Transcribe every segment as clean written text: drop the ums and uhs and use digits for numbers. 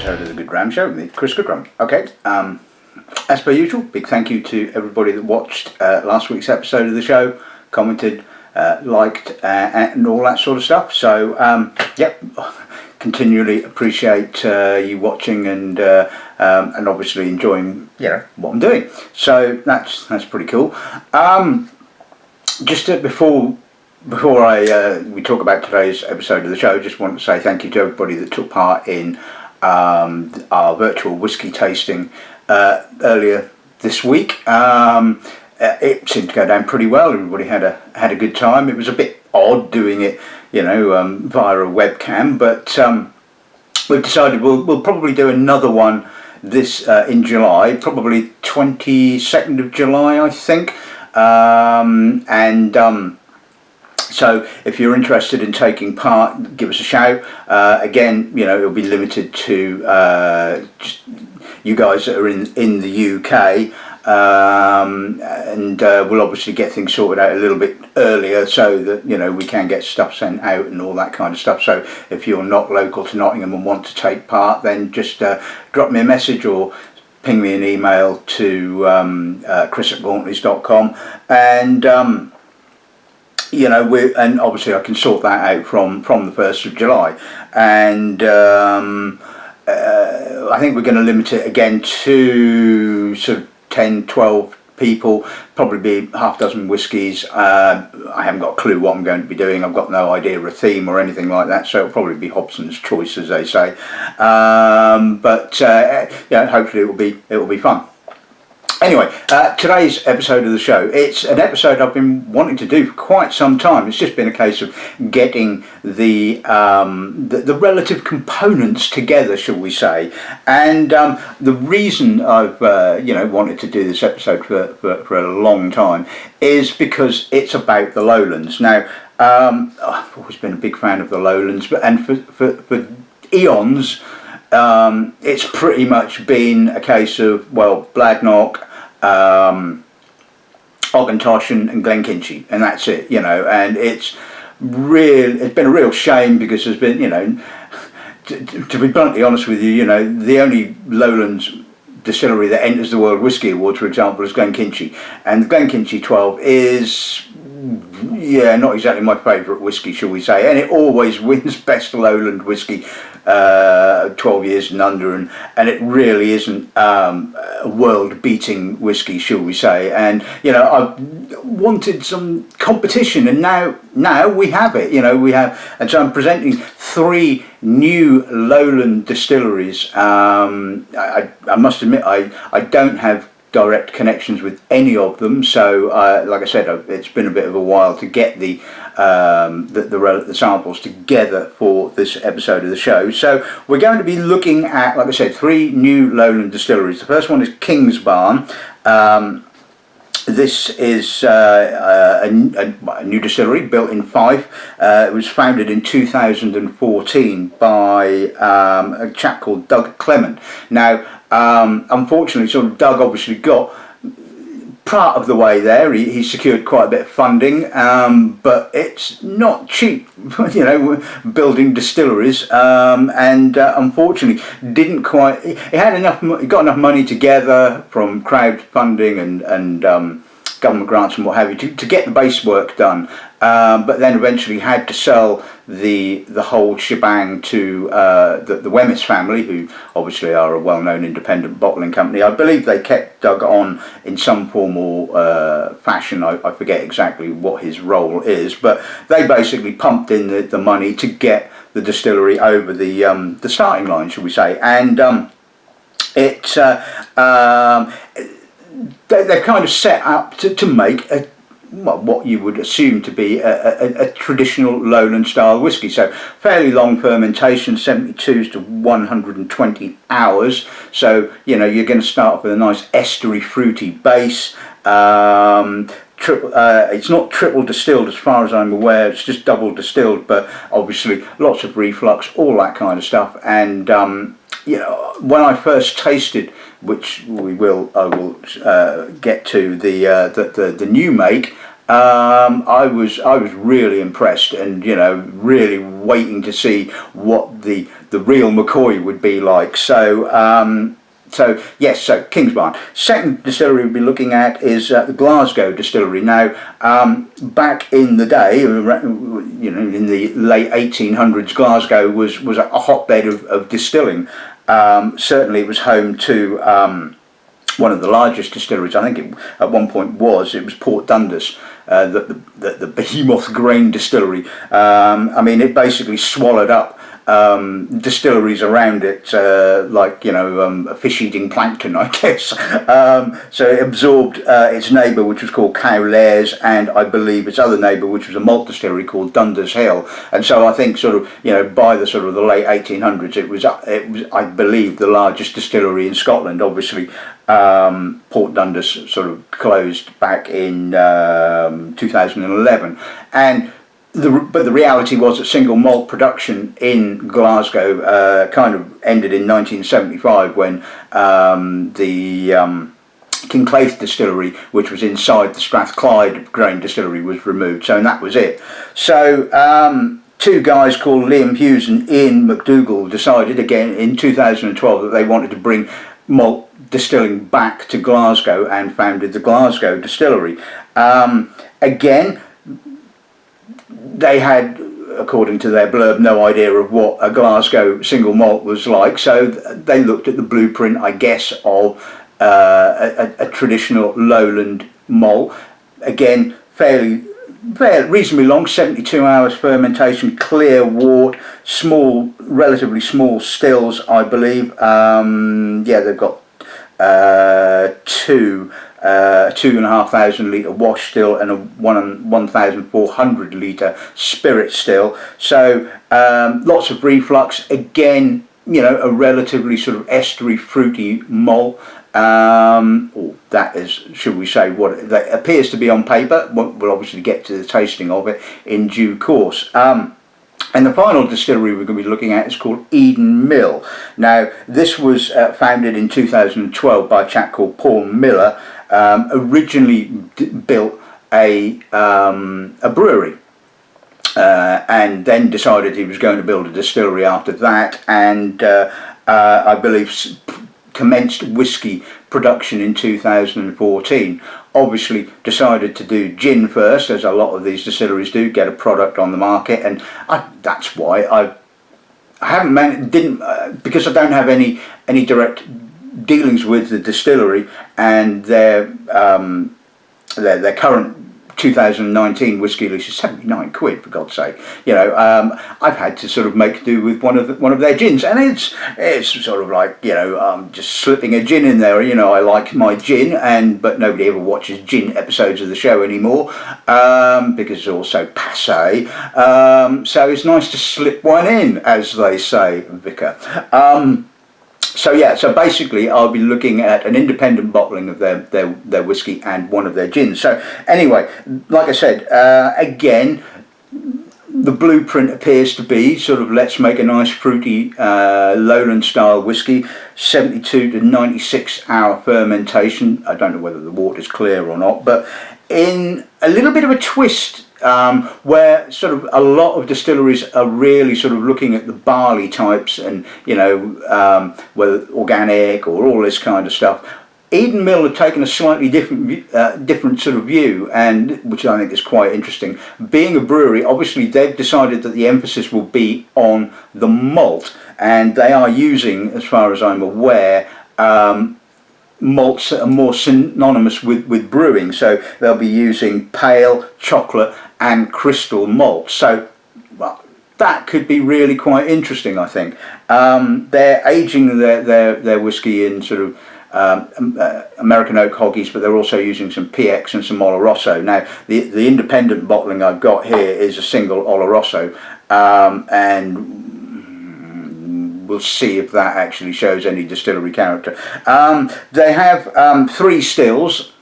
episode of the Goodrum Show with me, Chris Goodrum. Okay, as per usual, big thank you to everybody that watched last week's episode of the show, commented, liked, and all that sort of stuff. So, yep, continually appreciate you watching and obviously enjoying, what I'm doing. So that's pretty cool. Just before we talk about today's episode of the show, just want to say thank you to everybody that took part in our virtual whiskey tasting earlier this week. It seemed to go down pretty well. Everybody had a good time. It was a bit odd doing it, via a webcam, but we've decided we'll probably do another one this in July, probably 22nd of July, I think. So if you're interested in taking part, give us a shout. Again, it'll be limited to just you guys that are in the UK, and we'll obviously get things sorted out a little bit earlier so that we can get stuff sent out and all that kind of stuff. So if you're not local to Nottingham and want to take part, then just drop me a message or ping me an email to chris@gauntleys.com, and and obviously I can sort that out from the 1st of July, and I think we're going to limit it again to sort of 10, 12 people, probably be half a dozen whiskies. I haven't got a clue what I'm going to be doing. I've got no idea of a theme or anything like that, so it'll probably be Hobson's choice, as they say. But hopefully it will be fun. Anyway, today's episode of the show, it's an episode I've been wanting to do for quite some time. It's just been a case of getting the relative components together, shall we say. And the reason I've wanted to do this episode for a long time is because it's about the Lowlands. Now, I've always been a big fan of the Lowlands, and for eons, it's pretty much been a case of, Bladnoch, Auchentoshan and Glenkinchie, and that's it, and it's been a real shame because there's been, to be bluntly honest with you, the only Lowlands distillery that enters the World Whisky Awards, for example, is Glenkinchie, and the Glenkinchie 12 is not exactly my favourite whiskey, shall we say, and it always wins best Lowland whiskey 12 years and under, and it really isn't a world-beating whiskey, shall we say. And I wanted some competition, and now we have it. We have, and so I'm presenting 3 new Lowland distilleries. I must admit I don't have direct connections with any of them, so like I said, it's been a bit of a while to get the samples together for this episode of the show. So we're going to be looking at, like I said, 3 new Lowland distilleries. The first one is Kingsbarns. This is a new distillery built in Fife. It was founded in 2014 by a chap called Doug Clement. Now, unfortunately, sort of Doug obviously got part of the way there. He secured quite a bit of funding, but it's not cheap, building distilleries, and unfortunately didn't quite. He got enough money together from crowdfunding and government grants and what have you to get the base work done, but then eventually had to sell the whole shebang to the Wemyss family, who obviously are a well-known independent bottling company. I believe they kept Doug on in some form or fashion. I forget exactly what his role is, but they basically pumped in the money to get the distillery over the starting line, shall we say, and they're kind of set up to make what you would assume to be a traditional Lowland style whiskey. So fairly long fermentation, 72 to 120 hours. So you're going to start off with a nice estery, fruity base. It's not triple distilled as far as I'm aware, it's just double distilled, but obviously lots of reflux, all that kind of stuff. And when I first tasted, which I will get to, the new make, I was really impressed, and really waiting to see what the real McCoy would be like. So yes, so Kingsbarn. Second distillery we'll be looking at is the Glasgow Distillery. Now, back in the day, in the late 1800s, Glasgow was a hotbed of distilling. Certainly, it was home to one of the largest distilleries. I think at one point it was Port Dundas, the behemoth grain distillery. It basically swallowed up distilleries around it, like a fish eating plankton, I guess. So it absorbed its neighbour, which was called Cowlairs, and I believe its other neighbour, which was a malt distillery called Dundas Hill. And so I think by the late 1800s, it was I believe the largest distillery in Scotland. Obviously, Port Dundas sort of closed back in 2011, and but the reality was that single malt production in Glasgow kind of ended in 1975 when the Kinclaith distillery, which was inside the Strathclyde grain distillery, was removed. So, and that was it. So two guys called Liam Hughes and Ian McDougall decided again in 2012 that they wanted to bring malt distilling back to Glasgow and founded the Glasgow Distillery. Again, they had, according to their blurb, no idea of what a Glasgow single malt was like, so they looked at the blueprint, I guess, of a traditional lowland malt. Again, fairly reasonably long, 72 hours fermentation, clear wort, relatively small stills, I believe. They've got two 2,500 litre wash still and a 1,400 litre spirit still. So lots of reflux. Again, a relatively sort of estery, fruity malt. That is, should we say, what that appears to be on paper. We'll obviously get to the tasting of it in due course. And the final distillery we're going to be looking at is called Eden Mill. Now, this was founded in 2012 by a chap called Paul Miller. Originally built a brewery, and then decided he was going to build a distillery after that, and I believe commenced whisky production in 2014. Obviously decided to do gin first, as a lot of these distilleries do, get a product on the market, and that's why I haven't because I don't have any direct dealings with the distillery, and their current 2019 whisky lease is 79 quid, for God's sake. I've had to sort of make do with one of their gins, and it's sort of like just slipping a gin in there. I like my gin, but nobody ever watches gin episodes of the show anymore because it's all so passé. So it's nice to slip one in, as they say, Vicar. So basically I'll be looking at an independent bottling of their whiskey and one of their gins. So anyway, like I said, again, the blueprint appears to be sort of, let's make a nice fruity lowland style whiskey, 72 to 96 hour fermentation. I don't know whether the water's clear or not, but in a little bit of a twist, where sort of a lot of distilleries are really sort of looking at the barley types and whether organic or all this kind of stuff. Eden Mill have taken a slightly different sort of view, and which I think is quite interesting. Being a brewery, obviously they've decided that the emphasis will be on the malt, and they are using, as far as I'm aware, malts that are more synonymous with brewing. So they'll be using pale, chocolate and crystal malts. So that could be really quite interesting, I think. They're aging their whiskey in sort of American oak hoggies, but they're also using some PX and some Oloroso. Now the independent bottling I've got here is a single Oloroso, and we'll see if that actually shows any distillery character. They have 3 stills,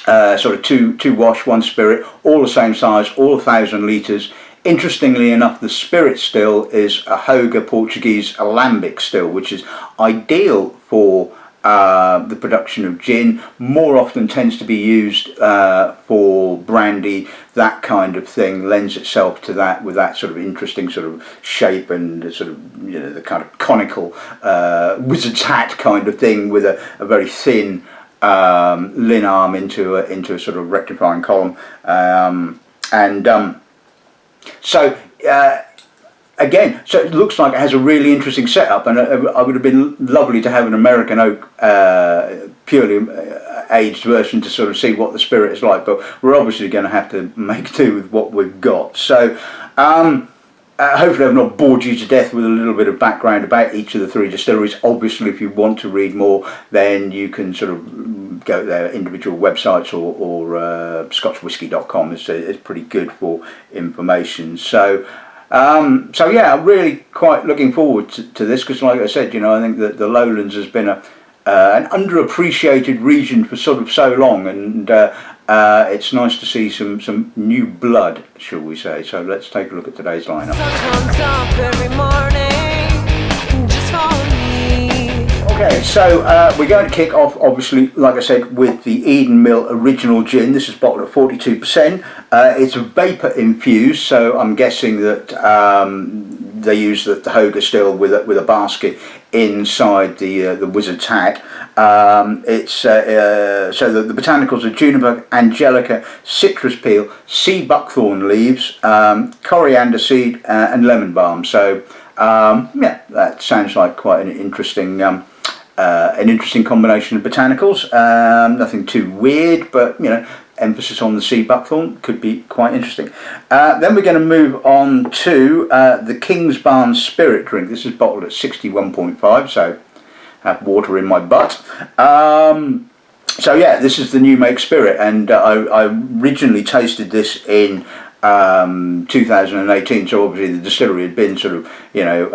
sort of two wash, 1 spirit, all the same size, all 1,000 litres. Interestingly enough, the spirit still is a Hoga Portuguese alembic still, which is ideal for the production of gin. More often tends to be used for brandy, that kind of thing lends itself to that, with that sort of interesting sort of shape and sort of, you know, the kind of conical wizard's hat kind of thing, with a very thin lin arm into a sort of rectifying column, so again, so it looks like it has a really interesting setup, and it would have been lovely to have an American oak purely aged version to sort of see what the spirit is like, but we're obviously going to have to make do with what we've got. So hopefully I've not bored you to death with a little bit of background about each of the three distilleries. Obviously, if you want to read more, then you can sort of go to their individual websites, or scotchwhisky.com is pretty good for information. So yeah, I'm really quite looking forward to this, because like I said, you know, I think that the Lowlands has been an underappreciated region for sort of so long, and it's nice to see some new blood, shall we say. So let's take a look at today's lineup. Okay, so we're going to kick off, obviously, like I said, with the Eden Mill Original Gin. This is bottled at 42%. It's vapour infused, so I'm guessing that they use the Hoga still with a basket inside the wizard's hat. It's so the botanicals are juniper, angelica, citrus peel, sea buckthorn leaves, coriander seed, and lemon balm. So yeah, that sounds like quite an interesting combination of botanicals. Nothing too weird, but you know, emphasis on the sea buckthorn could be quite interesting. Then we're going to move on to the Kingsbarns spirit drink. This is bottled at 61.5, so have water in my butt. So yeah, this is the new make spirit, and I originally tasted this in 2018, so obviously the distillery had been sort of, you know,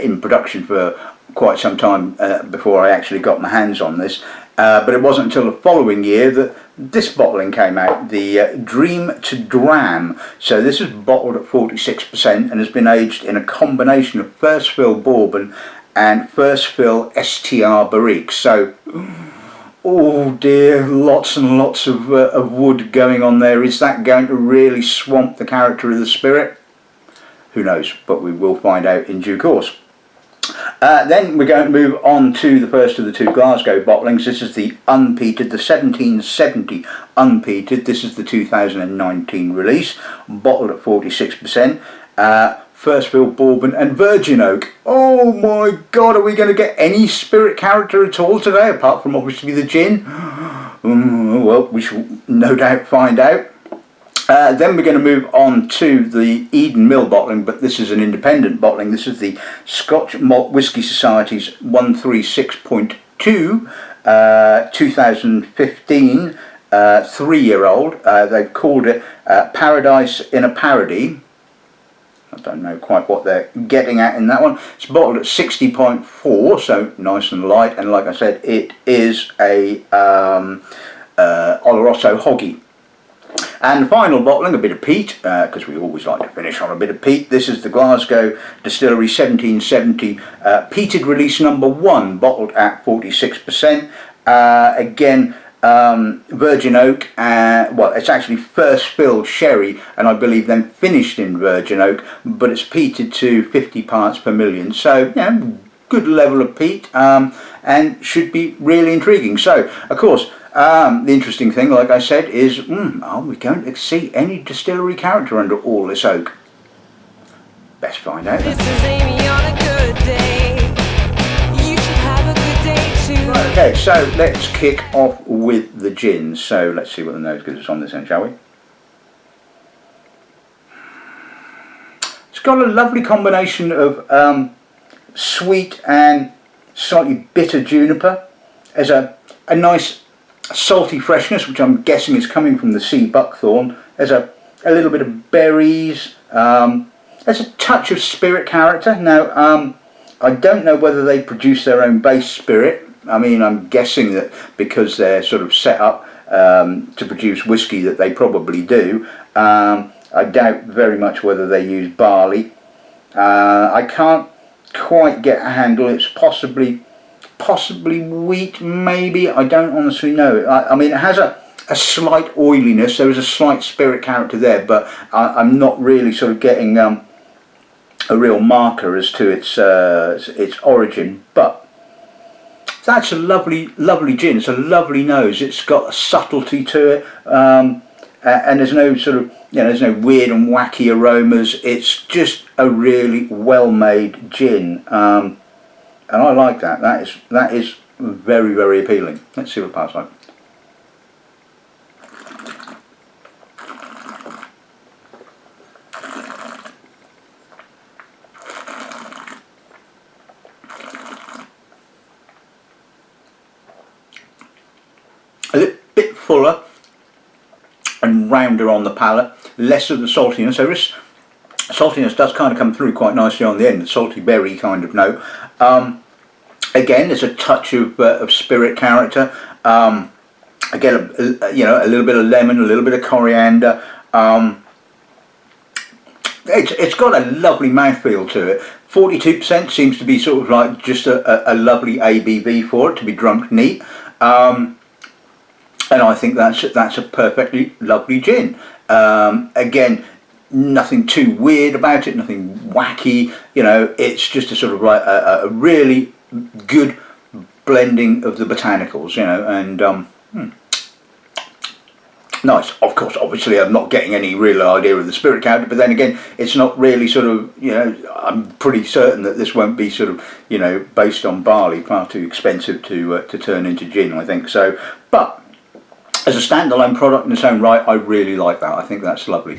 in production for quite some time before I actually got my hands on this, but it wasn't until the following year that this bottling came out, the Dream to Dram. So this is bottled at 46% and has been aged in a combination of first fill bourbon and first fill STR barrique. So oh dear, lots and lots of wood going on there. Is that going to really swamp the character of the spirit? Who knows, but we will find out in due course. Then we're going to move on to the first of the two Glasgow bottlings. This is the Unpeated, the 1770 Unpeated. This is the 2019 release, bottled at 46%. First fill bourbon and virgin oak. Oh my god, are we going to get any spirit character at all today, apart from obviously the gin? Well, we shall no doubt find out. Then we're going to move on to the Eden Mill bottling, but this is an independent bottling. This is the Scotch Malt Whisky Society's 136.2 2015 3-year-old. They've called it Paradise in a Paradis. I don't know quite what they're getting at in that one. It's bottled at 60.4, so nice and light, and like I said, it is a Oloroso Hoggy. And the final bottling, a bit of peat, because we always like to finish on a bit of peat. This is the Glasgow Distillery 1770 Peated release number 1, bottled at 46%. Again, virgin oak, well, it's actually first fill sherry, and I believe then finished in virgin oak, but it's peated to 50 parts per million. So, yeah, good level of peat, and should be really intriguing. So, of course, the interesting thing, like I said, is are we going to see any distillery character under all this oak? Best find out. This is Amy on a good day. You should have a good day too. Right, okay, so let's kick off with the gin. So let's see what the nose gives us on this end, shall we? It's got a lovely combination of sweet and slightly bitter juniper. There's a nice salty freshness, which I'm guessing is coming from the sea buckthorn. There's a little bit of berries. There's a touch of spirit character. Now, I don't know whether they produce their own base spirit. I mean, I'm guessing that because they're sort of set up to produce whiskey, that they probably do. I doubt very much whether they use barley. I can't quite get a handle. It's possibly wheat, maybe. I don't honestly know. I mean, it has a a slight oiliness. There is a slight spirit character there, but I'm not really sort of getting a real marker as to its origin. But that's a lovely gin. It's a lovely nose. It's got a subtlety to it, and there's no sort of, there's no weird and wacky aromas. It's just a really well-made gin, and I like that. That is very, very appealing. Let's see what it passes like. A little bit fuller and rounder on the palate, less of the saltiness. So this saltiness does kind of come through quite nicely on the end, the salty berry kind of note. Again, there's a touch of spirit character. Again, a little bit of lemon, a little bit of coriander. It's got a lovely mouthfeel to it. 42% seems to be sort of like just a lovely ABV for it to be drunk neat. And I think that's a perfectly lovely gin. Again, nothing too weird about it, nothing wacky. It's just a sort of like a really good blending of the botanicals. And nice. Of course, obviously, I'm not getting any real idea of the spirit character, but then again, it's not really sort of, I'm pretty certain that this won't be sort of, based on barley, far too expensive to turn into gin, I think so. But as a standalone product in its own right, I really like that. I think that's lovely.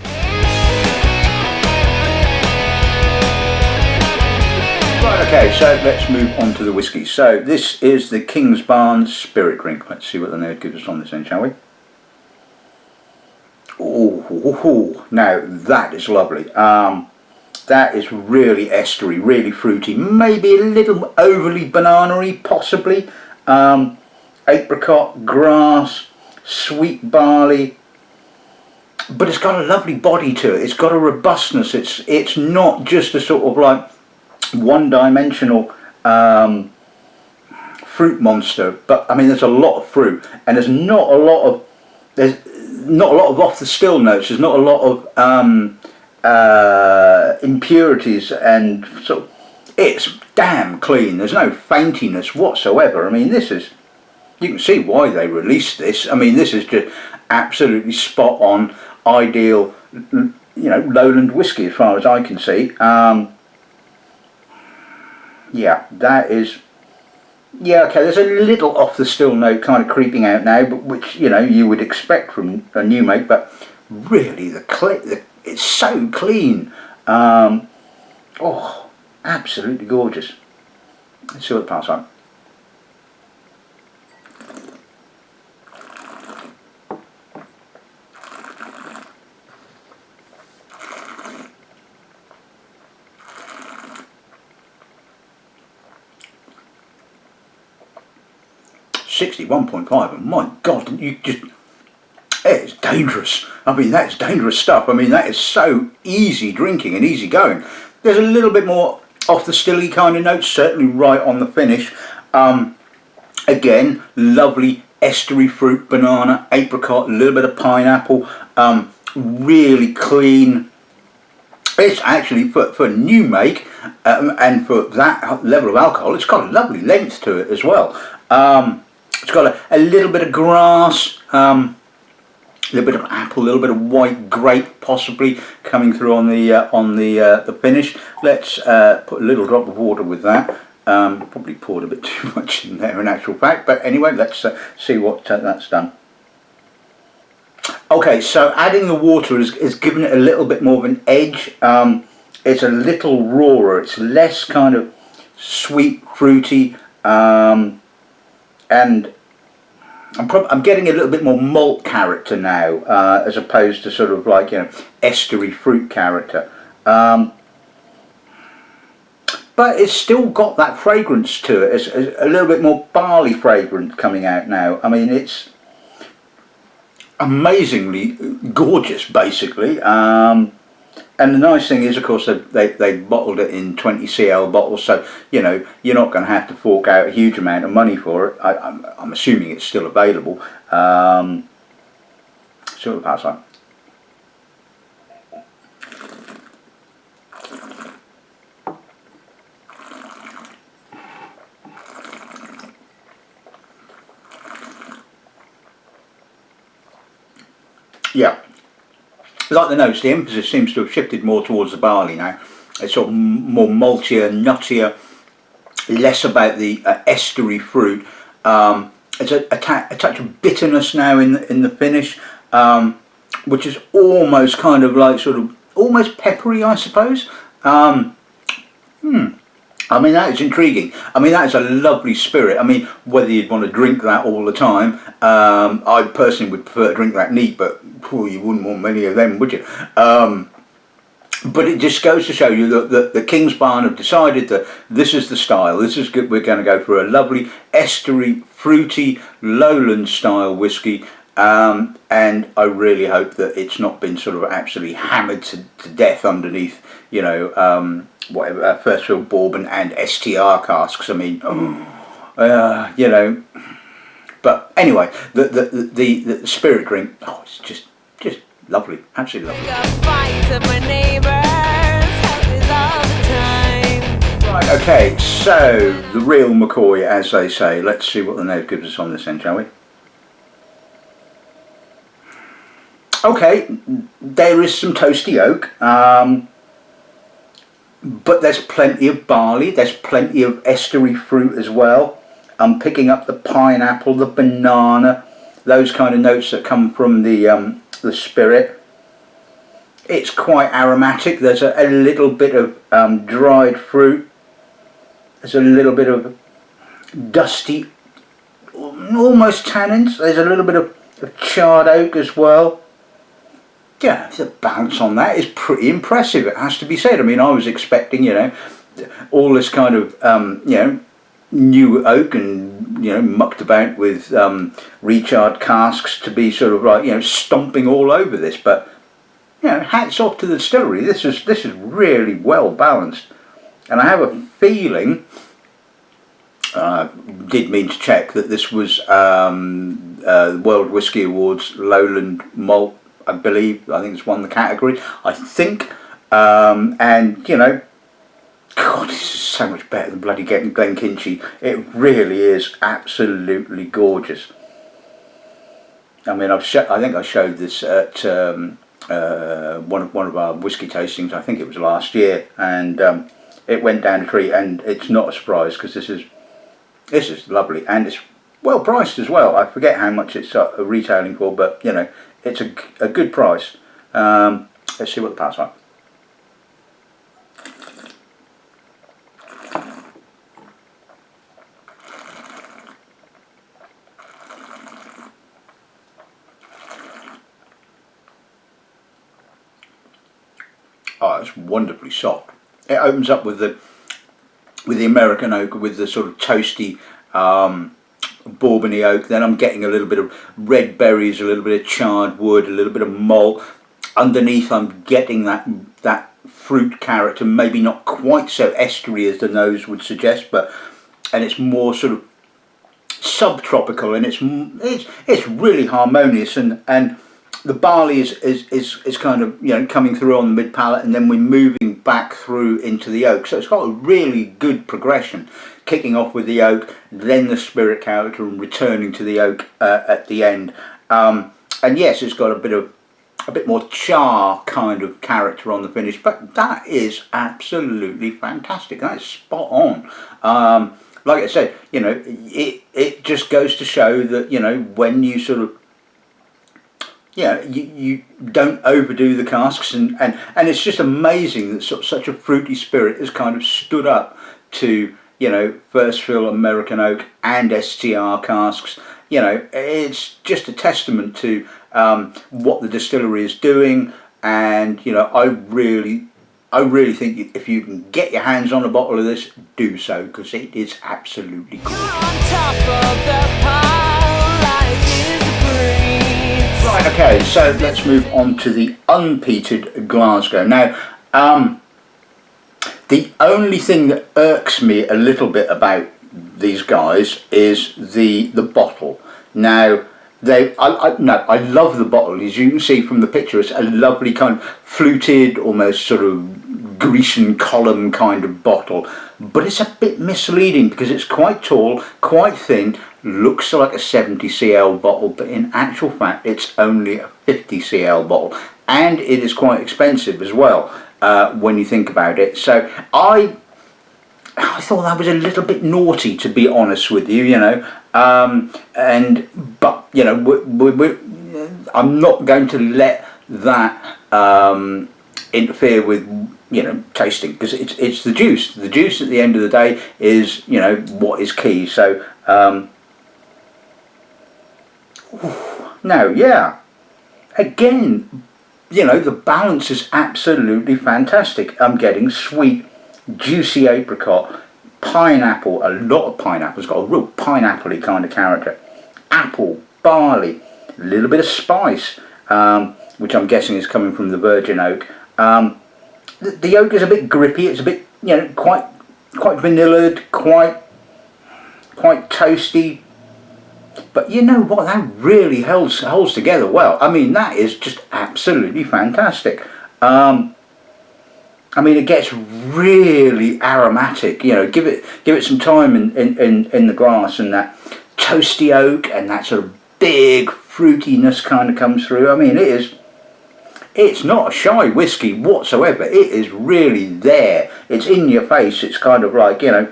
Right, okay, so let's move on to the whiskey. So this is the Kingsbarns Spirit Drink. Let's see what the nerd gives us on this end, shall we? Oh, now that is lovely. That is really estery, really fruity, maybe a little overly banana-y, possibly. Apricot, grass, sweet barley, but it's got a lovely body to it. It's got a robustness. It's not just a sort of like one-dimensional fruit monster. But I mean, there's a lot of fruit, and there's not a lot of off the still notes. There's not a lot of impurities, and so it's damn clean. There's no faintiness whatsoever. I mean, this is. You can see why they released this. I mean, this is just absolutely spot on, ideal, Lowland whiskey as far as I can see. Yeah, that is. Yeah, okay. There's a little off the still note kind of creeping out now, but which you would expect from a new make. But really, it's so clean. Oh, absolutely gorgeous. Let's see what the pass on. 61.5, and my God, it's dangerous. I mean, that's dangerous stuff. I mean, that is so easy drinking and easy going. There's a little bit more off the stilly kind of notes, certainly right on the finish. Again, lovely estery fruit, banana, apricot, a little bit of pineapple, really clean. It's actually, for new make, and for that level of alcohol, it's got a lovely length to it as well. It's got a little bit of grass, a little bit of apple, a little bit of white grape possibly coming through on the finish. Let's put a little drop of water with that. Probably poured a bit too much in there in actual fact, but anyway, let's see what that's done. Okay, so adding the water has given it a little bit more of an edge. It's a little rawer. It's less kind of sweet, fruity, and I'm getting a little bit more malt character now, as opposed to sort of like estery fruit character. But it's still got that fragrance to it. It's a little bit more barley fragrance coming out now. I mean, it's amazingly gorgeous, basically. And the nice thing is, of course, they bottled it in 20 cl bottles, so you're not going to have to fork out a huge amount of money for it. I'm assuming it's still available. See what the palate like. Yeah, like the notes, the emphasis seems to have shifted more towards the barley now. It's sort of more maltier, nuttier, less about the estery fruit. It's a touch of bitterness now in the finish, which is almost kind of like sort of almost peppery, I suppose. I mean, that is intriguing. I mean, that is a lovely spirit. I mean, whether you'd want to drink that all the time, I personally would prefer to drink that neat, but you wouldn't want many of them, would you? But it just goes to show you that the Kingsbarn have decided that this is the style. This is good. We're going to go for a lovely, estery, fruity, lowland style whiskey. And I really hope that it's not been sort of absolutely hammered to death underneath, you know, whatever, first fill bourbon and STR casks. I mean, you know. But anyway, the spirit drink, oh, it's just lovely, absolutely lovely. Right, okay, so the real McCoy, as they say. Let's see what the nose gives us on this end, shall we? Okay, there is some toasty oak, but there's plenty of barley, there's plenty of estery fruit as well. I'm picking up the pineapple, the banana, those kind of notes that come from the spirit. It's quite aromatic. There's a little bit of dried fruit. There's a little bit of dusty, almost tannins. There's a little bit of charred oak as well. Yeah, the balance on that is pretty impressive, it has to be said. I mean, I was expecting, you know, all this kind of, you know, new oak and, you know, mucked about with recharred casks to be sort of like, you know, stomping all over this. But, you know, hats off to the distillery. This is really well balanced. And I have a feeling, did mean to check, that this was the World Whisky Awards Lowland Malt, I believe. I think it's won the category, I think. And, you know, God, this is so much better than bloody getting Glenkinchie. It really is absolutely gorgeous. I mean, I think I showed this at one of our whisky tastings. I think it was last year, and it went down a treat. And it's not a surprise, because this is lovely, and it's well priced as well. I forget how much it's retailing for, but you know, it's a good price. Let's see what the palate's like. Oh, it's wonderfully soft. It opens up with the American oak, with the sort of toasty bourbony oak. Then I'm getting a little bit of red berries, a little bit of charred wood, a little bit of malt. Underneath, I'm getting that fruit character, maybe not quite so estery as the nose would suggest, and it's more sort of subtropical, and it's really harmonious, and the barley is kind of, you know, coming through on the mid palate, and then we're moving back through into the oak. So it's got a really good progression, kicking off with the oak, then the spirit character, and returning to the oak at the end. And yes, it's got a bit more char kind of character on the finish, but that is absolutely fantastic. That is spot on. Like I said, you know, it just goes to show that, you know, when you sort of, yeah, you don't overdo the casks, and it's just amazing that such a fruity spirit has kind of stood up to, you know, first fill American oak and STR casks. You know, it's just a testament to what the distillery is doing, and you know, I really think if you can get your hands on a bottle of this, do so, because it is absolutely gorgeous. Right, okay, so let's move on to the unpeated Glasgow. Now, the only thing that irks me a little bit about these guys is the bottle. Now, I love the bottle. As you can see from the picture, it's a lovely kind of fluted, almost sort of Grecian column kind of bottle. But it's a bit misleading because it's quite tall, quite thin, looks like a 70 cl bottle, but in actual fact it's only a 50 cl bottle, and it is quite expensive as well when you think about it. So I thought that was a little bit naughty, to be honest with you, you know. But you know, I'm not going to let that interfere with, you know, tasting, because it's the juice. The juice at the end of the day is, you know, what is key. So now, yeah, again, you know, the balance is absolutely fantastic. I'm getting sweet, juicy apricot, pineapple, a lot of pineapple. It's got a real pineapple-y kind of character. Apple, barley, a little bit of spice, which I'm guessing is coming from the virgin oak. The oak is a bit grippy. It's a bit, you know, quite vanillaed, quite toasty. But you know what? That really holds together well. I mean, that is just absolutely fantastic. I mean, it gets really aromatic. You know, give it some time in the glass, and that toasty oak and that sort of big fruitiness kind of comes through. I mean, it's not a shy whiskey whatsoever. It is really there. It's in your face. It's kind of like, you know,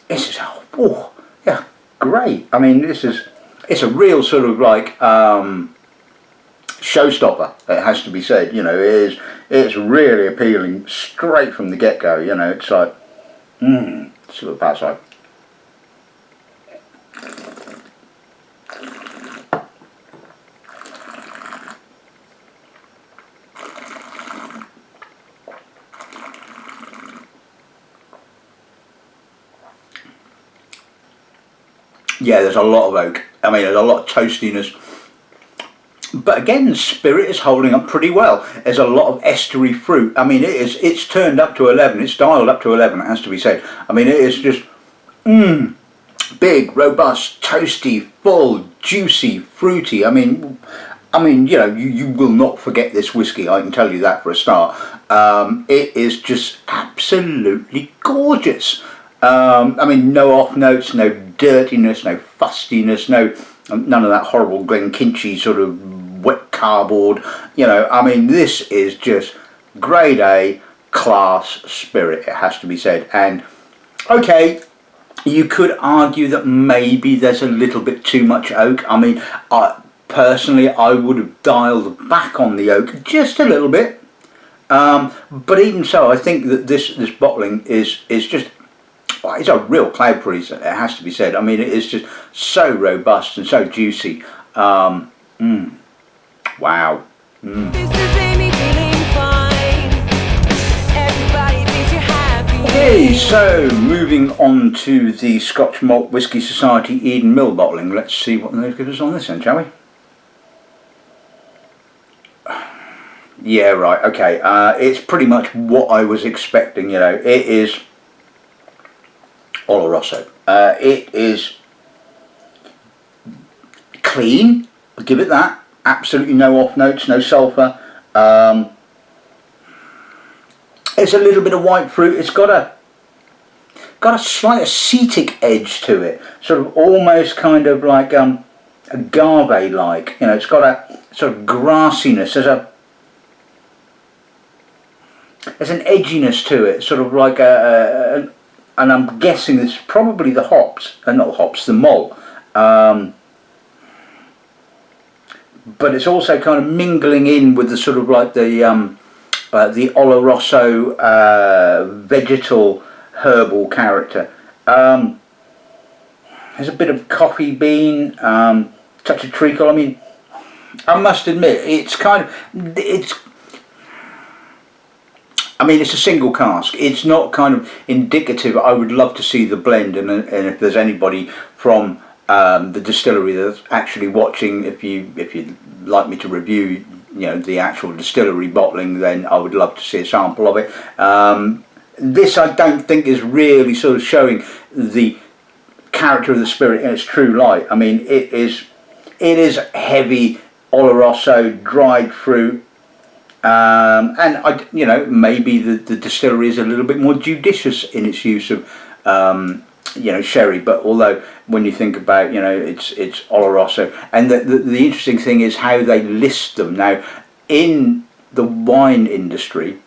it's oh yeah, great. I mean, it's a real sort of like showstopper. It has to be said. You know, it's really appealing straight from the get-go. You know, it's like, see what that's like. Yeah, there's a lot of oak. I mean, there's a lot of toastiness. But again, the spirit is holding up pretty well. There's a lot of estery fruit. I mean, it's turned up to 11. It's dialed up to 11, it has to be said. I mean, it is just big, robust, toasty, full, juicy, fruity. I mean, you know, you will not forget this whiskey. I can tell you that for a start. It is just absolutely gorgeous. I mean, no off notes, no dirtiness, no fustiness, none of that horrible Glenkinchy sort of wet cardboard. You know, I mean, this is just grade A class spirit, it has to be said. And okay, you could argue that maybe there's a little bit too much oak. I mean, personally, I would have dialed back on the oak just a little bit. But even so, I think that this bottling is just, well, it's a real cloud freezer, it has to be said. I mean, it is just so robust and so juicy. Wow. This is Amy feeling fine. Everybody thinks you're happy. Okay, so moving on to the Scotch Malt Whisky Society Eden Mill bottling. Let's see what they've given us on this end, shall we? Yeah, right, okay. It's pretty much what I was expecting, you know. It is Oloroso. It is clean, I'll give it that. Absolutely no off notes, no sulphur. It's a little bit of white fruit. It's got a slight acetic edge to it, sort of almost kind of like agave-like. You know, it's got a sort of grassiness. There's an edginess to it, sort of like and I'm guessing it's probably the hops, not hops, the malt. But it's also kind of mingling in with the sort of like the Oloroso vegetal herbal character. There's a bit of coffee bean, touch of treacle. I mean, I must admit, it's a single cask. It's not kind of indicative. I would love to see the blend, and if there's anybody from the distillery that's actually watching, if you'd like me to review, you know, the actual distillery bottling, then I would love to see a sample of it. This I don't think is really sort of showing the character of the spirit in its true light. I mean, it's it is heavy Oloroso, dried fruit. And maybe the distillery is a little bit more judicious in its use of sherry. But although when you think about it's Oloroso, and the interesting thing is how they list them now in the wine industry.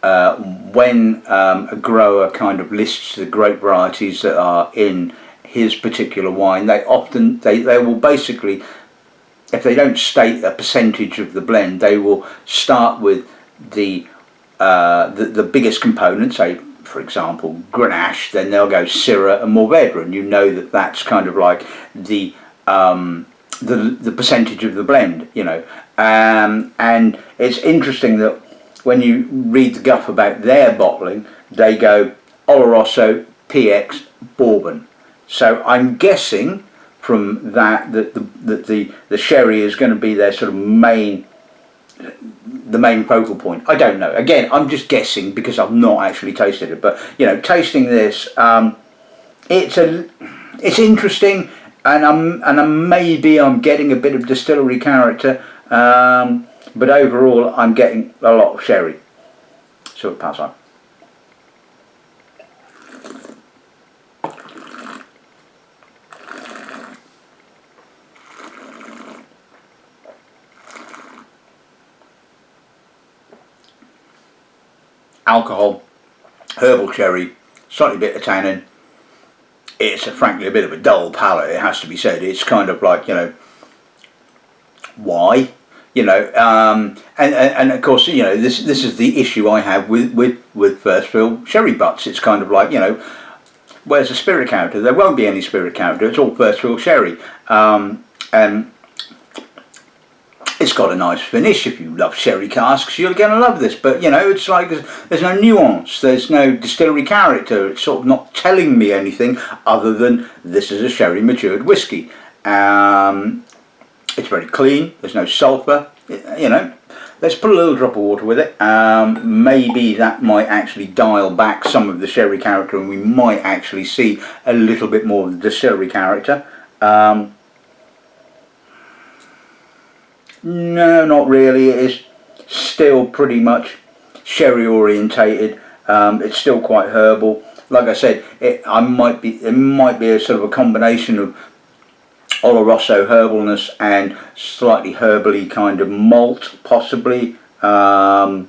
When a grower kind of lists the grape varieties that are in his particular wine, they will basically, if they don't state a percentage of the blend, they will start with the biggest component, say for example Grenache, then they'll go Syrah and Mourvedre, and you know that that's kind of like the percentage of the blend, and it's interesting that when you read the guff about their bottling, they go Oloroso, PX, Bourbon. So I'm guessing from that the sherry is going to be their sort of main focal point. I don't know. Again, I'm just guessing because I've not actually tasted it. But tasting this, it's interesting, and maybe I'm getting a bit of distillery character, but overall I'm getting a lot of sherry. So we'll pass on. Alcohol, herbal sherry, slightly bitter tannin. It's frankly a bit of a dull palate, it has to be said. It's kind of like, why? And of course, this is the issue I have with first fill sherry butts. It's kind of like, where's the spirit character? There won't be any spirit character. It's all first fill sherry, and it's got a nice finish. If you love sherry casks, you're going to love this. But it's like there's no nuance. There's no distillery character. It's sort of not telling me anything other than this is a sherry matured whiskey. It's very clean. There's no sulphur. Let's put a little drop of water with it. Maybe that might actually dial back some of the sherry character, and we might actually see a little bit more of the distillery character. No, not really. It is still pretty much sherry orientated. It's still quite herbal. Like I said, it might be a sort of a combination of Oloroso herbalness and slightly herbally kind of malt, possibly. Yeah,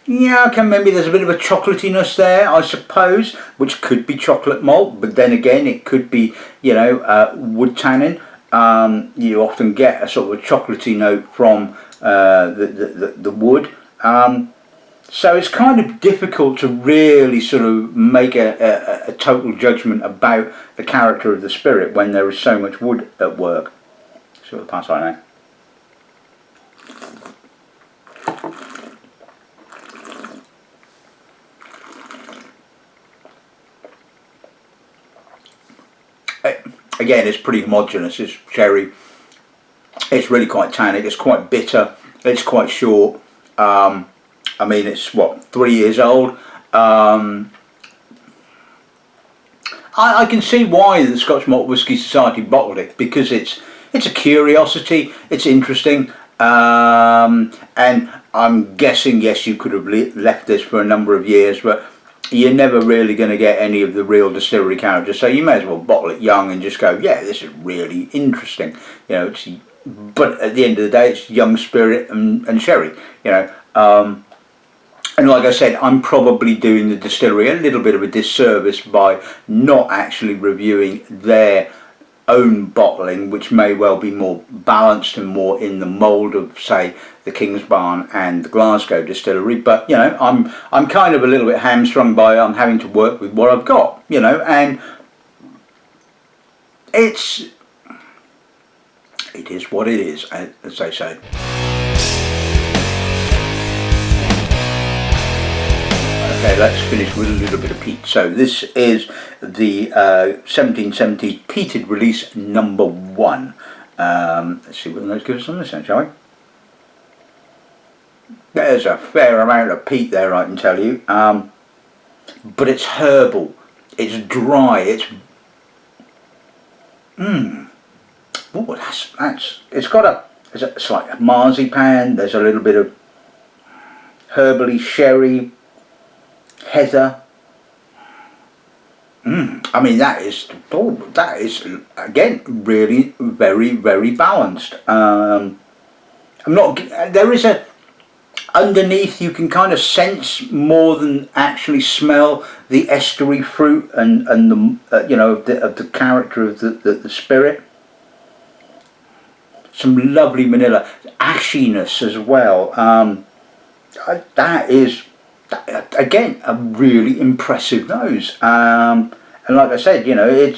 okay, maybe there's a bit of a chocolatiness there, I suppose, which could be chocolate malt, but then again, it could be, wood tannin. You often get a sort of a chocolatey note from the wood. So it's kind of difficult to really sort of make a total judgment about the character of the spirit when there is so much wood at work. So we'll pass on now. Again, it's pretty homogeneous. It's sherry. It's really quite tannic. It's quite bitter. It's quite short. I mean, it's what, 3 years old. I can see why the Scotch Malt Whisky Society bottled it, because it's a curiosity. It's interesting, and I'm guessing, yes, you could have left this for a number of years, but you're never really going to get any of the real distillery character, so you may as well bottle it young and just go, yeah, this is really interesting. But at the end of the day, it's young spirit and sherry. And like I said, I'm probably doing the distillery a little bit of a disservice by not actually reviewing their own bottling, which may well be more balanced and more in the mould of, say, the Kingsbarns and the Glasgow Distillery. But I'm kind of a little bit hamstrung by having to work with what I've got, and it is what it is, as they say. Okay, let's finish with a little bit of peat. So this is the 1770 peated release number 1. Let's see what the notes give us on this end, shall we? There's a fair amount of peat there, I can tell you. But it's herbal. It's dry. It's Oh, it's got it's like a marzipan. There's a little bit of herbally sherry, heather. I mean, that is again really very, very balanced. I'm not. There is a underneath. You can kind of sense more than actually smell the estery fruit and the you know, of the character of the spirit. Some lovely vanilla ashiness as well. That is, again, a really impressive nose. And like I said, you know,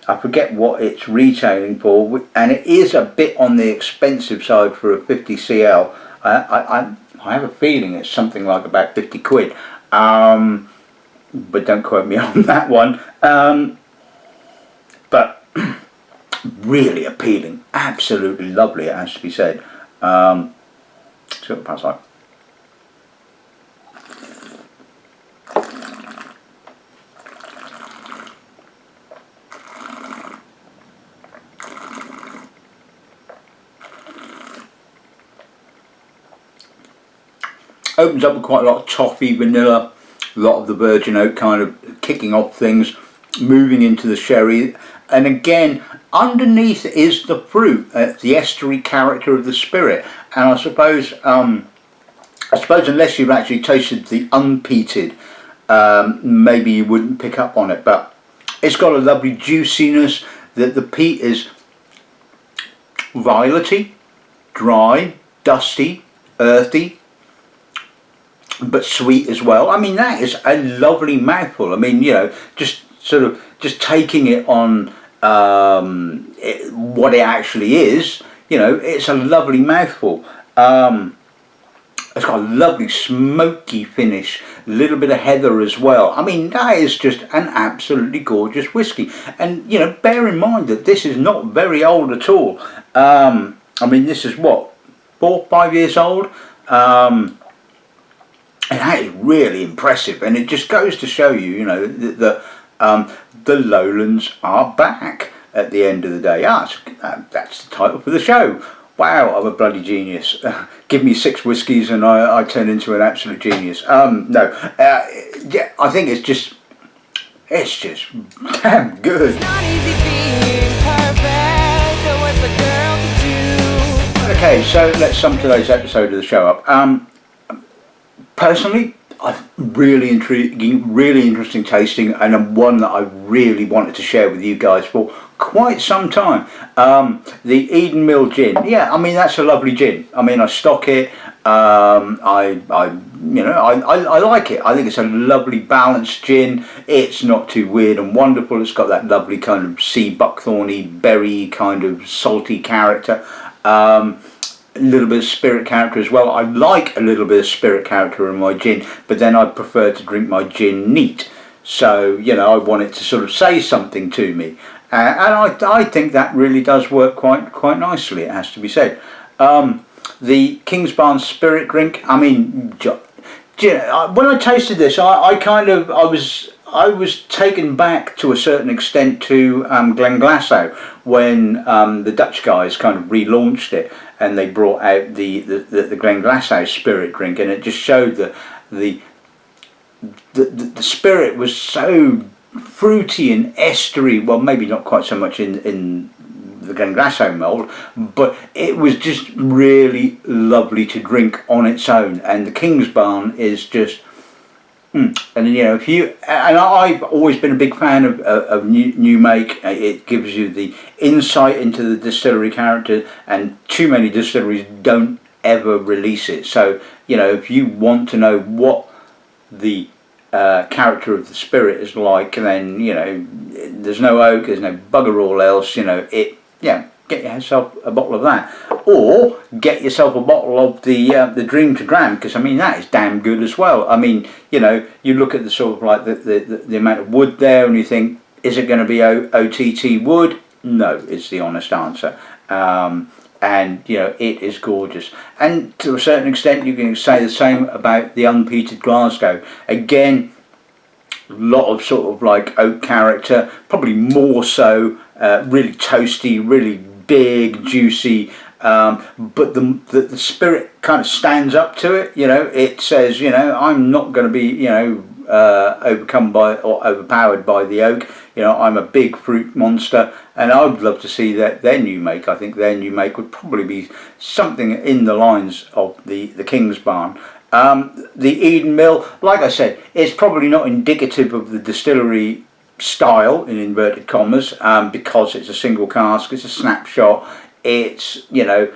I forget what it's retailing for, and it is a bit on the expensive side for a 50 cl. I have a feeling it's something like about 50 quid, but don't quote me on that one. But really appealing, absolutely lovely, it has to be said. See what it passes like. Opens up with quite a lot of toffee, vanilla, a lot of the virgin oak kind of kicking off things, moving into the sherry, and again underneath is the fruit, the estery character of the spirit. And I suppose unless you've actually tasted the unpeated, maybe you wouldn't pick up on it, but it's got a lovely juiciness. The peat is violety, dry, dusty, earthy, but sweet as well. I mean, that is a lovely mouthful. I mean, you know, just taking it on what it actually is, you know, it's a lovely mouthful. It's got a lovely smoky finish, a little bit of heather as well. I mean, that is just an absolutely gorgeous whiskey. And, you know, bear in mind that this is not very old at all. I mean, this is what, 4 or 5 years old? And that is really impressive, and it just goes to show you, you know, that the Lowlands are back at the end of the day. That's the title for the show. Wow, I'm a bloody genius. Give me 6 whiskies and I turn into an absolute genius. Yeah, I think it's just damn good. It's not easy being perfect. What's a girl to do? Okay, so let's sum today's episode of the show up. Personally, I've really intriguing, really interesting tasting, and one that I really wanted to share with you guys for quite some time. The Eden Mill gin. Yeah, I mean, that's a lovely gin. I mean, I stock it. I like it. I think it's a lovely balanced gin. It's not too weird and wonderful. It's got that lovely kind of sea buckthorny, berry kind of salty character. A little bit of spirit character as well. I like a little bit of spirit character in my gin, but then I prefer to drink my gin neat. So, you know, I want it to sort of say something to me, and I think that really does work quite nicely, it has to be said. The Kingsbarns spirit drink, I mean, when I tasted this, I was taken back to a certain extent to Glasgow when the Dutch guys kind of relaunched it, and they brought out the Glasgow spirit drink, and it just showed that the spirit was so fruity and estery. Well, maybe not quite so much in the Glasgow mould, but it was just really lovely to drink on its own. And the Kingsbarn is just and you know, I've always been a big fan of new make. It gives you the insight into the distillery character, and too many distilleries don't ever release it. So, you know, if you want to know what the character of the spirit is like, then, you know, there's no oak, there's no bugger all else. You know, get yourself a bottle of that, or get yourself a bottle of the Dream to Dram, because I mean, that is damn good as well. I mean, you know, you look at the sort of like the amount of wood there, and you think, is it going to be OTT wood? No, is the honest answer. And you know, it is gorgeous, and to a certain extent you can say the same about the Unpeated Glasgow. Again, a lot of sort of like oak character, probably more so, really toasty, really big, juicy, but the spirit kind of stands up to it. You know, it says, you know, I'm not going to be, you know, overcome by or overpowered by the oak. You know, I'm a big fruit monster, and I would love to see that their new make. I think their new make would probably be something in the lines of the Kingsbarn. The Eden Mill, like I said, it's probably not indicative of the distillery style in inverted commas, because it's a single cask, it's a snapshot, it's, you know,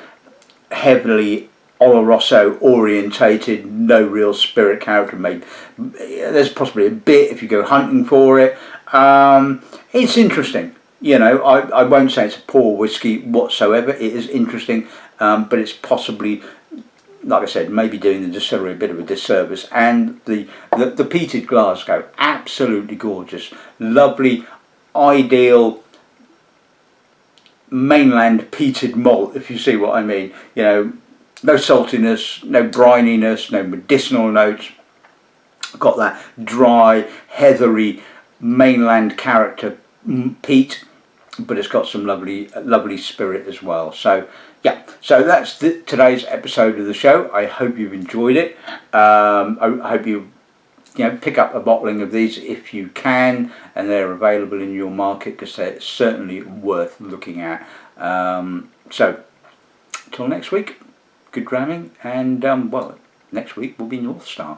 heavily Oloroso orientated, no real spirit character made. There's possibly a bit if you go hunting for it. It's interesting, you know. I won't say it's a poor whiskey whatsoever. It is interesting, but it's possibly, like I said, maybe doing the distillery a bit of a disservice. And the Peated Glasgow, absolutely gorgeous, lovely, ideal mainland peated malt, if you see what I mean. You know, no saltiness, no brininess, no medicinal notes. Got that dry, heathery mainland character peat, but it's got some lovely spirit as well. So yeah, so that's today's episode of the show. I hope you've enjoyed it. I hope you pick up a bottling of these if you can, and they're available in your market, because they're certainly worth looking at. So till next week, good dramming, and well, next week will be North Star.